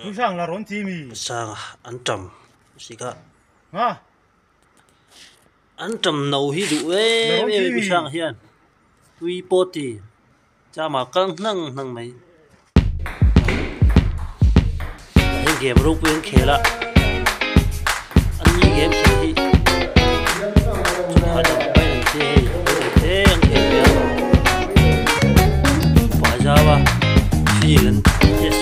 Chú sang là rốn chi mì. sang ăn trầm xí cả Ngà. ăn trầm nấu hi đủ em em bị sang hiền tui poti cha mà căng năng năng mấy anh game ruk bên khela anh đi game thì chúng ta phải thế anh khela phải ra ba phi lên yes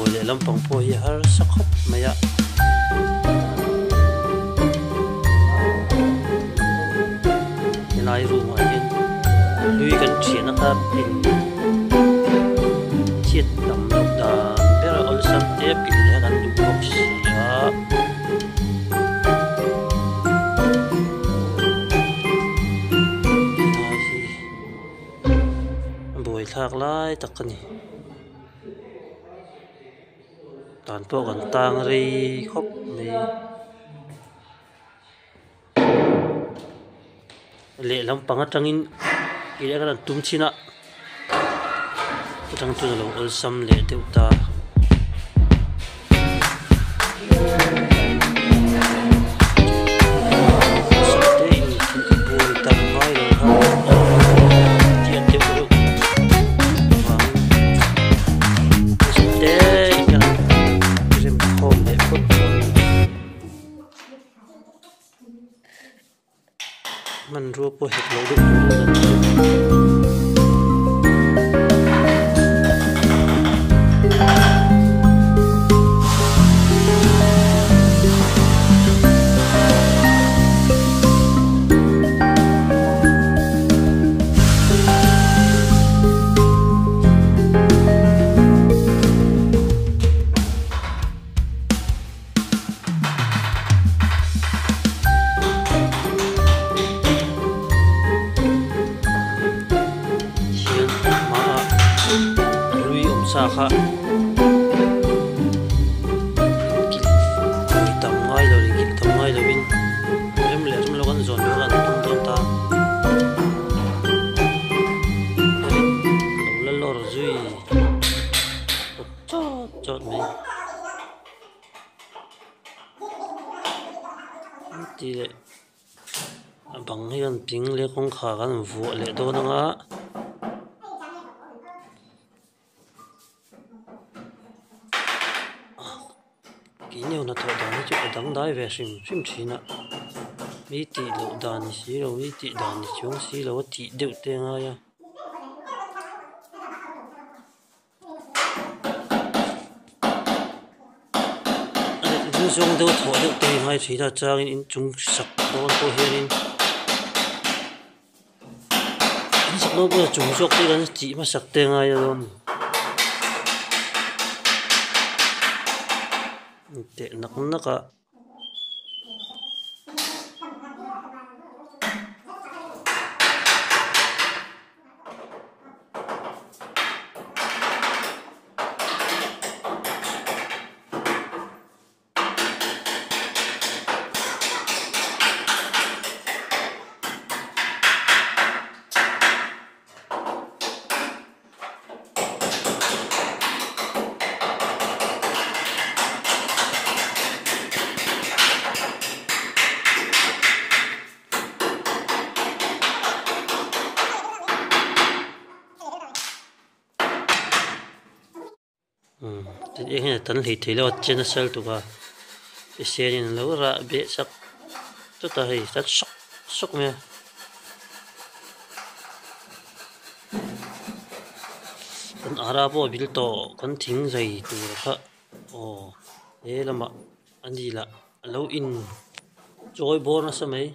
very lampang po hi har sakhop maya nai room ahin lui kan thiana ka pin chiat tam lok da pera ol sam te pin le kan du box ya boi thak lai takani toàn bộ còn tang ri khóc này lệ lắm bằng trăng in cái này là tum chi nè trăng tu là ol sam lệ tiêu ta mình rùa po hết lâu được Saka tam ngai lo ri tam ngai lo bin em le em lo kan zon lo kan tum tum ta lo lo ro zui chot me ti le bang hi kan ping le kong kha kan vu le do na nga kỹ nhiều là thợ đàn chứ đắng đái về sim chỉ nè mấy tỷ lỗ đàn xí rồi mấy tỷ đàn xuống xí rồi tỷ đều tiền ai à anh dùng đâu thọ được tiền hay chỉ là trang in chúng sập đó tôi hiện in sập nó bây giờ chúng sọc đi là chỉ mà sập tiền ai rồi tệ nặng nặng à thế này tấn thì là trên sel tụ cả cái xe này lâu ra bị sắc rất là hay rất sốc sốc nha con Arabo build to con thing dày tụ cả ồ thế là mà anh gì là lâu in trôi bò nó sao mấy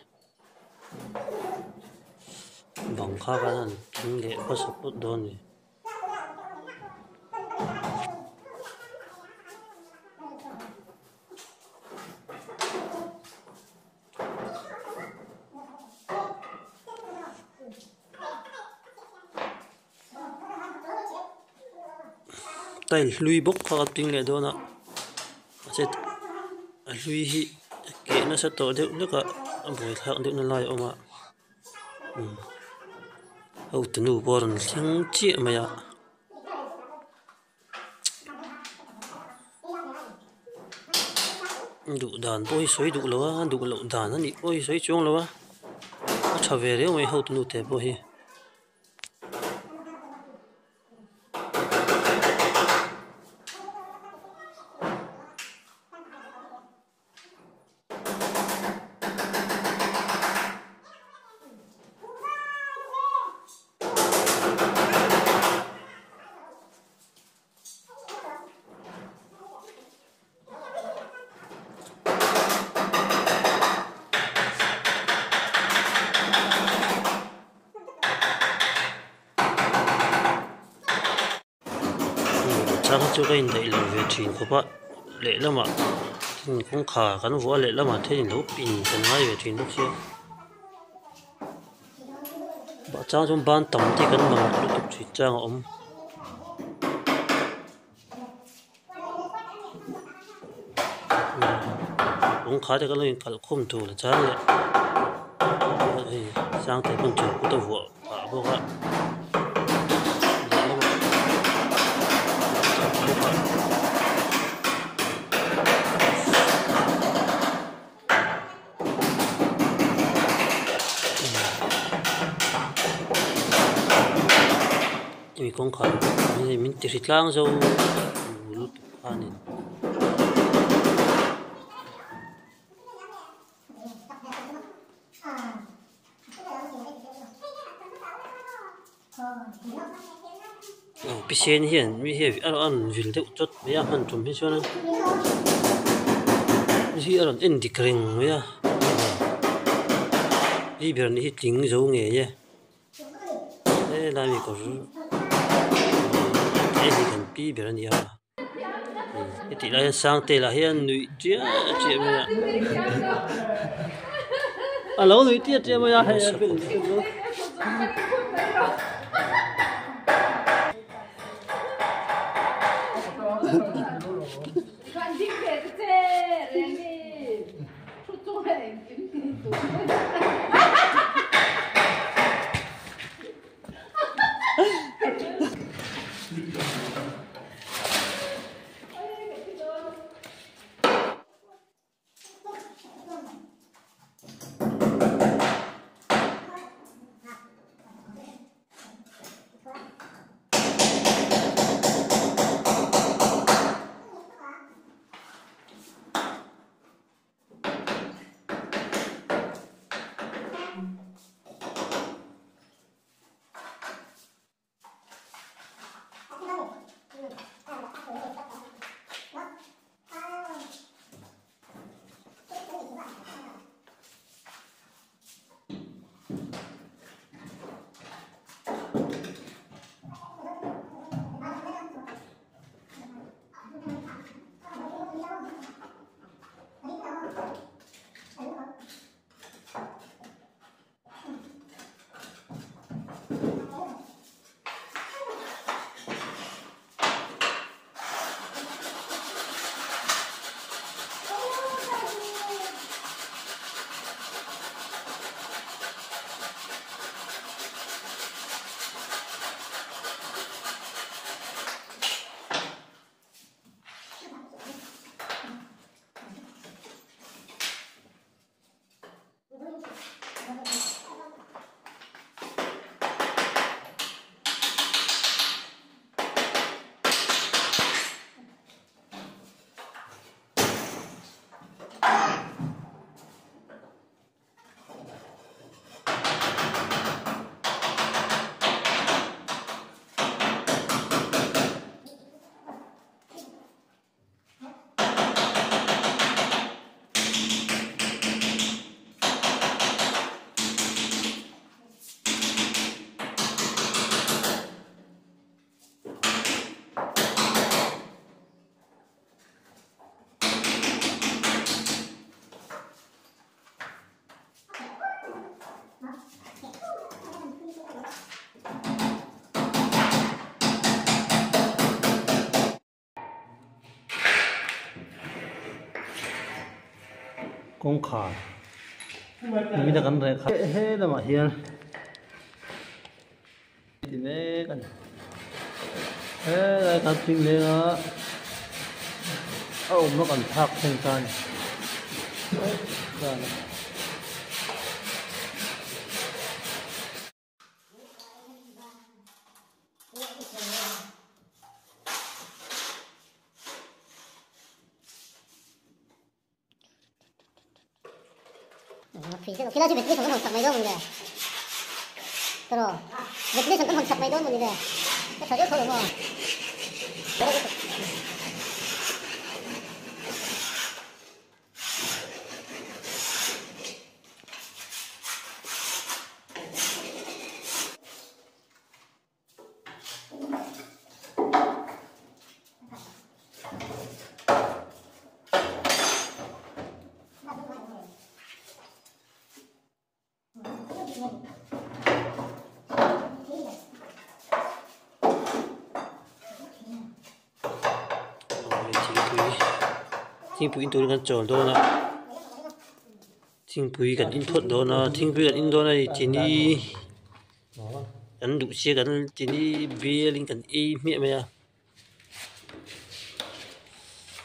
bằng khác anh thing lệ có support đòn này tay lui bốc khát tiếng lệ đó nè sẽ lui hi kệ nó sẽ tổ được nước à buổi thang được nó lại ôm ạ hậu tụi nó bỏ ra tiếng chia mà ya đủ đàn bôi xoáy đủ lâu đủ lâu đàn nó nhỉ bôi xoáy chuông lâu á chả về đấy mà hậu tụi nó thế bôi chắc là chỗ cái này là về chuyện của bạn lệ lắm ạ cũng khá cán vụ lệ lắm mà thế thì lúc pin cần ngay về chuyện lúc xưa bạn trang trong ban tầm thì cần mà lúc tục chuyện trang ông cũng khá thì cái này cả không thủ là trang lệ sang tới con chuột của tôi vợ bà vô ạ vì con khá thì mình chỉ lang rồi lúc ăn này Pisen hiền mi hiền ăn vịt được chốt mấy ăn chấm hết cho nên gì ăn ăn đi kering mấy à đi biển đi tính dấu nghề nhé thế làm gì có thế thì cần đi biển đi à cái tỷ lệ sang tệ là hiền nữ chia chia mấy à lâu nữ chia mấy à hay là công khai mình đã cần phải khai hết là mà hiền thì nè cần thế là cần chỉnh lên á nó còn thạc thành can rồi kila si betli sangam hak mai do mun de tero betli sangam hak mai do mun de ta sajo tholo mo thiên bùi tôi gần tròn đó nè thiên bùi gần in thuận đó nè thiên bùi gần in đó này chỉ đi gần đủ xe gần chỉ đi bia linh gần y mẹ mày à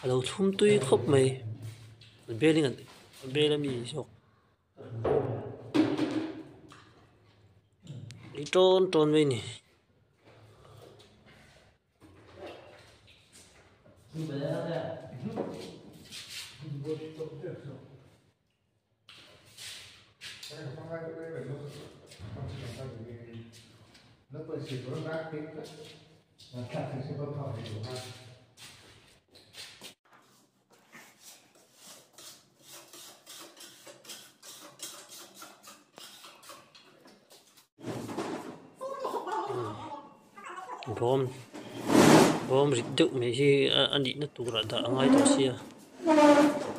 đầu thum tôi khóc mày bia linh gần bia làm gì sao đi tròn tròn vậy nè nó có sự có rác tính là chắc thì sẽ có thọ thì đủ ha bom bom rít được mấy khi anh đi nó tụ ra đã ngay đó xia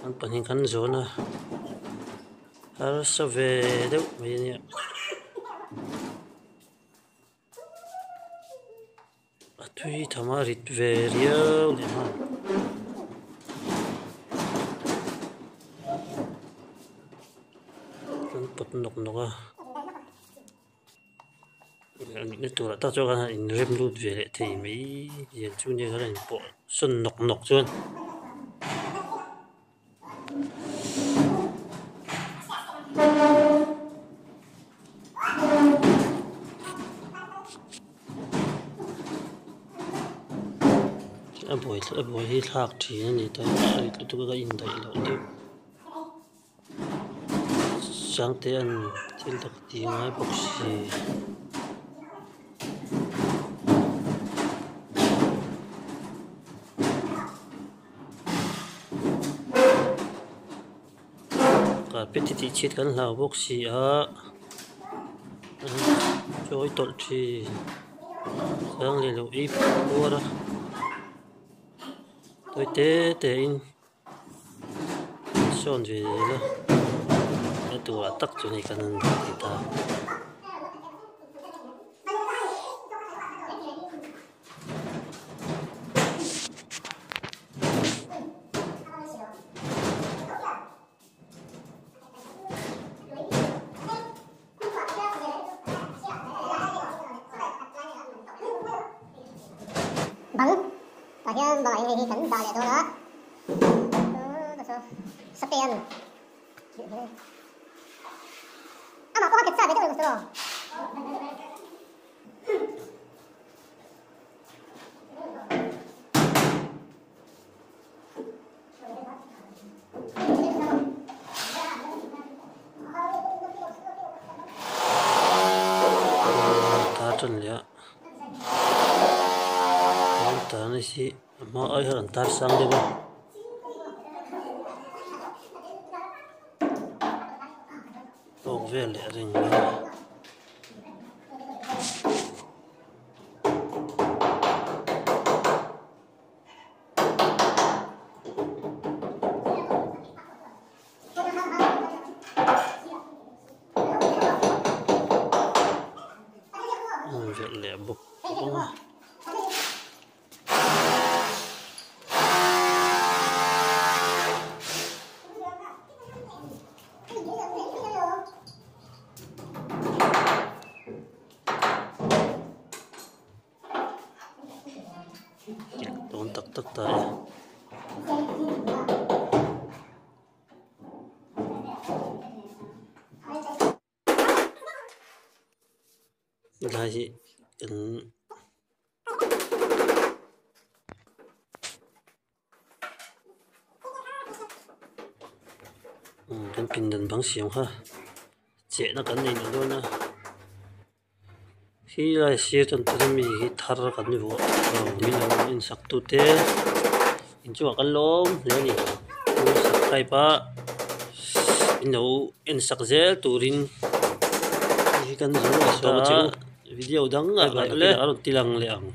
anh bận hình khăn gió nè har sao về đâu mấy nhỉ tuy thama rít về riêu nè ha anh bận nọc nọc à nó tụ ra ta cho cái này rem lút về lại thì mấy hiện chung như cái này bộ xuân nọc nọc chuan buổi hi thạc thì này tới tôi cái in đấy là đi sáng tới ăn thì đặc tiếng ai bốc xì cả biết thì chết cái nào bốc xì á cho tội thì sáng liền lâu ít mua đó tôi té in son về đó cái tủ tắc chỗ này cần người ta bắn và cái bài này thì cảnh bài này thôi đó sắp tiền mà có cái sao đấy tôi rồi ta chân lẽ ta này xí mà ai hơn ta sang đi ba đồ về lẽ rình về lẽ bục ta là gì kan pin dan bang siang ha che na kan nei no do na hi la si tan tu mi hi thar kan ni bo mi lo in sak tu te in chu kan lom le ni tu sak kai pa in no in sak zel turin hi kan zo so video dang a le aro tilang le ang